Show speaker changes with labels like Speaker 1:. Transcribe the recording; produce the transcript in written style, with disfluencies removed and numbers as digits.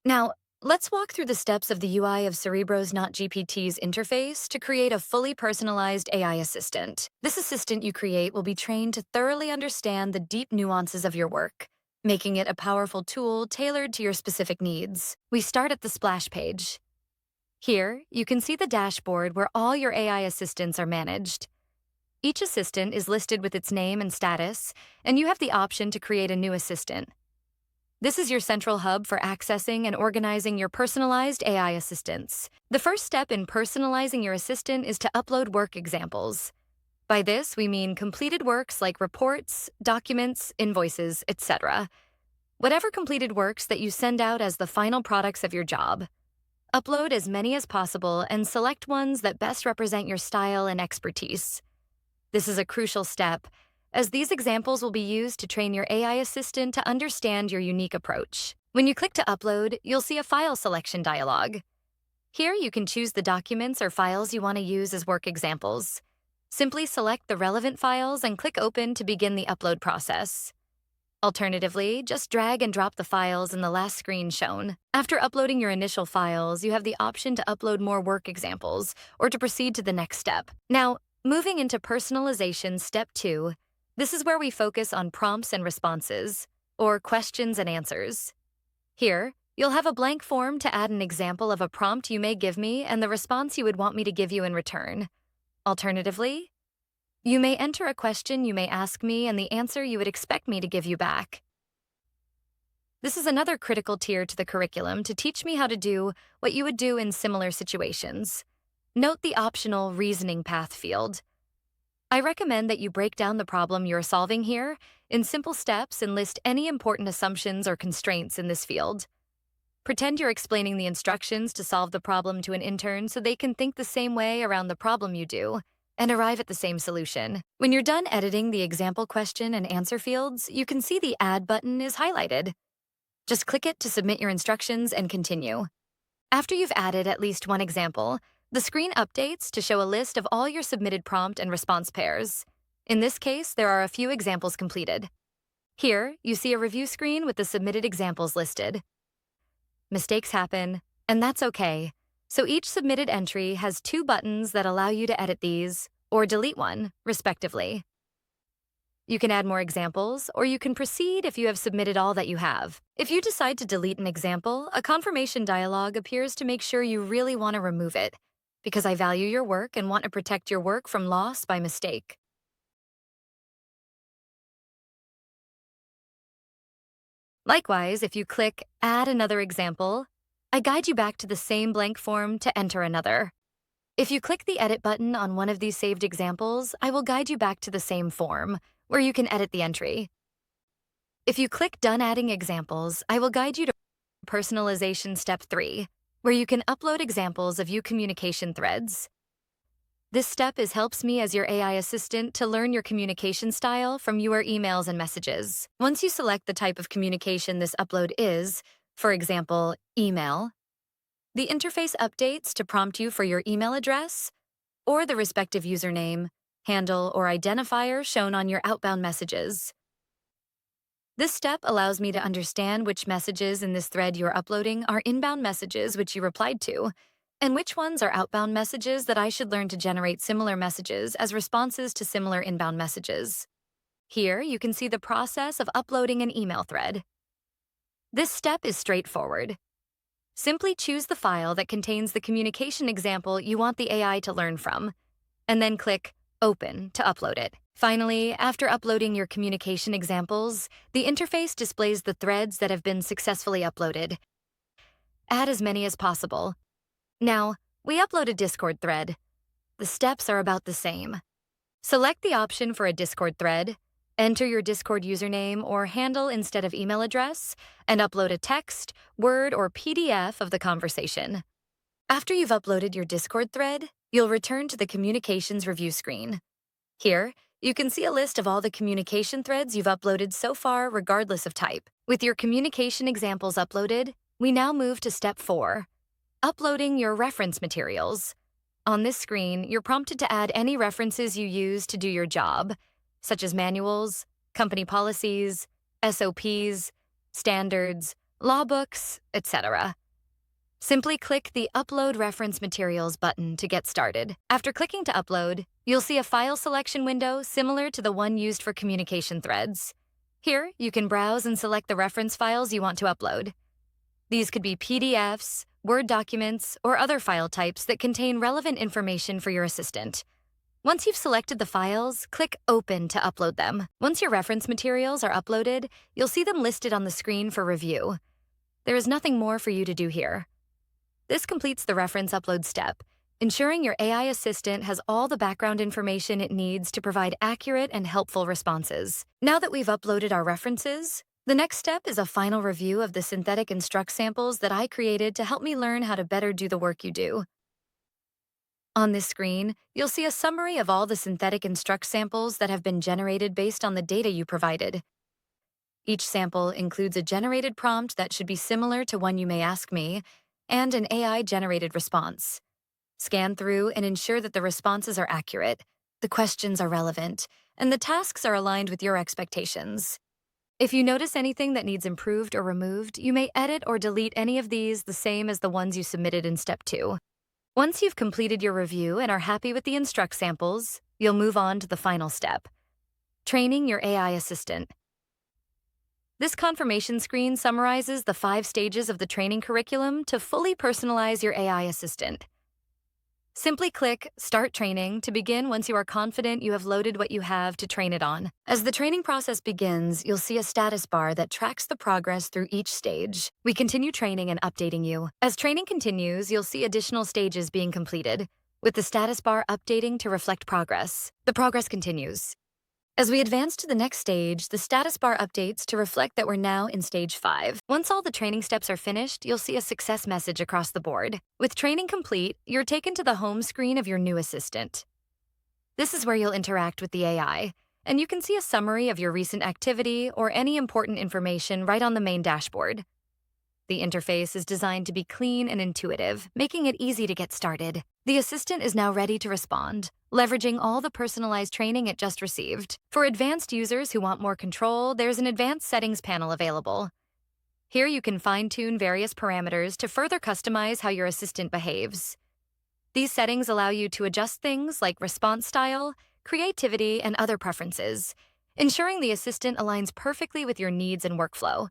Speaker 1: Now, let's walk through the steps of the UI of Cerebros NotGPT's interface to create a fully personalized AI assistant. This assistant you create will be trained to thoroughly understand the deep nuances of your work, making it a powerful tool tailored to your specific needs. We start at the splash page. Here, you can see the dashboard where all your AI assistants are managed. Each assistant is listed with its name and status, and you have the option to create a new assistant. This is your central hub for accessing and organizing your personalized AI assistants. The first step in personalizing your assistant is to upload work examples. By this, we mean completed works like reports, documents, invoices, etc. Whatever completed works that you send out as the final products of your job. Upload as many as possible and select ones that best represent your style and expertise. This is a crucial step, as these examples will be used to train your AI assistant to understand your unique approach. When you click to upload, you'll see a file selection dialog. Here you can choose the documents or files you want to use as work examples. Simply select the relevant files and click Open to begin the upload process. Alternatively, just drag and drop the files in the last screen shown. After uploading your initial files, you have the option to upload more work examples or to proceed to the next step. Now, moving into personalization step 2, this is where we focus on prompts and responses, or questions and answers. Here, you'll have a blank form to add an example of a prompt you may give me and the response you would want me to give you in return. Alternatively, you may enter a question you may ask me and the answer you would expect me to give you back. This is another critical tier to the curriculum to teach me how to do what you would do in similar situations. Note the optional reasoning path field. I recommend that you break down the problem you're solving here in simple steps and list any important assumptions or constraints in this field. Pretend you're explaining the instructions to solve the problem to an intern so they can think the same way around the problem you do and arrive at the same solution. When you're done editing the example question and answer fields, you can see the Add button is highlighted. Just click it to submit your instructions and continue. After you've added at least one example, the screen updates to show a list of all your submitted prompt and response pairs. In this case, there are a few examples completed. Here, you see a review screen with the submitted examples listed. Mistakes happen, and that's okay. So each submitted entry has 2 buttons that allow you to edit these, or delete one, respectively. You can add more examples, or you can proceed if you have submitted all that you have. If you decide to delete an example, a confirmation dialog appears to make sure you really want to remove it, because I value your work and want to protect your work from loss by mistake. Likewise, if you click Add another example, I guide you back to the same blank form to enter another. If you click the Edit button on one of these saved examples, I will guide you back to the same form, where you can edit the entry. If you click Done Adding Examples, I will guide you to Personalization Step 3, where you can upload examples of your communication threads. This step helps me as your AI assistant to learn your communication style from your emails and messages. Once you select the type of communication this upload is, for example, email, the interface updates to prompt you for your email address or the respective username, handle, or identifier shown on your outbound messages. This step allows me to understand which messages in this thread you're uploading are inbound messages which you replied to, and which ones are outbound messages that I should learn to generate similar messages as responses to similar inbound messages. Here, you can see the process of uploading an email thread. This step is straightforward. Simply choose the file that contains the communication example you want the AI to learn from, and then click Open to upload it. Finally, after uploading your communication examples, the interface displays the threads that have been successfully uploaded. Add as many as possible. Now, we upload a Discord thread. The steps are about the same. Select the option for a Discord thread, enter your Discord username or handle instead of email address, and upload a text, Word, or PDF of the conversation. After you've uploaded your Discord thread, you'll return to the Communications Review screen. Here, you can see a list of all the communication threads you've uploaded so far, regardless of type. With your communication examples uploaded, we now move to Step 4, uploading your reference materials. On this screen, you're prompted to add any references you use to do your job, such as manuals, company policies, SOPs, standards, law books, etc. Simply click the Upload Reference Materials button to get started. After clicking to upload, you'll see a file selection window similar to the one used for communication threads. Here, you can browse and select the reference files you want to upload. These could be PDFs, Word documents, or other file types that contain relevant information for your assistant. Once you've selected the files, click Open to upload them. Once your reference materials are uploaded, you'll see them listed on the screen for review. There is nothing more for you to do here. This completes the reference upload step, ensuring your AI assistant has all the background information it needs to provide accurate and helpful responses. Now that we've uploaded our references, the next step is a final review of the synthetic instruct samples that I created to help me learn how to better do the work you do. On this screen, you'll see a summary of all the synthetic instruct samples that have been generated based on the data you provided. Each sample includes a generated prompt that should be similar to one you may ask me, and an AI-generated response. Scan through and ensure that the responses are accurate, the questions are relevant, and the tasks are aligned with your expectations. If you notice anything that needs improved or removed, you may edit or delete any of these the same as the ones you submitted in Step 2. Once you've completed your review and are happy with the instruct samples, you'll move on to the final step: training your AI assistant. This confirmation screen summarizes the 5 stages of the training curriculum to fully personalize your AI assistant. Simply click Start Training to begin once you are confident you have loaded what you have to train it on. As the training process begins, you'll see a status bar that tracks the progress through each stage. We continue training and updating you. As training continues, you'll see additional stages being completed, with the status bar updating to reflect progress. The progress continues. As we advance to the next stage, the status bar updates to reflect that we're now in stage 5. Once all the training steps are finished, you'll see a success message across the board. With training complete, you're taken to the home screen of your new assistant. This is where you'll interact with the AI, and you can see a summary of your recent activity or any important information right on the main dashboard. The interface is designed to be clean and intuitive, making it easy to get started. The assistant is now ready to respond, leveraging all the personalized training it just received. For advanced users who want more control, there's an advanced settings panel available. Here you can fine-tune various parameters to further customize how your assistant behaves. These settings allow you to adjust things like response style, creativity, and other preferences, ensuring the assistant aligns perfectly with your needs and workflow.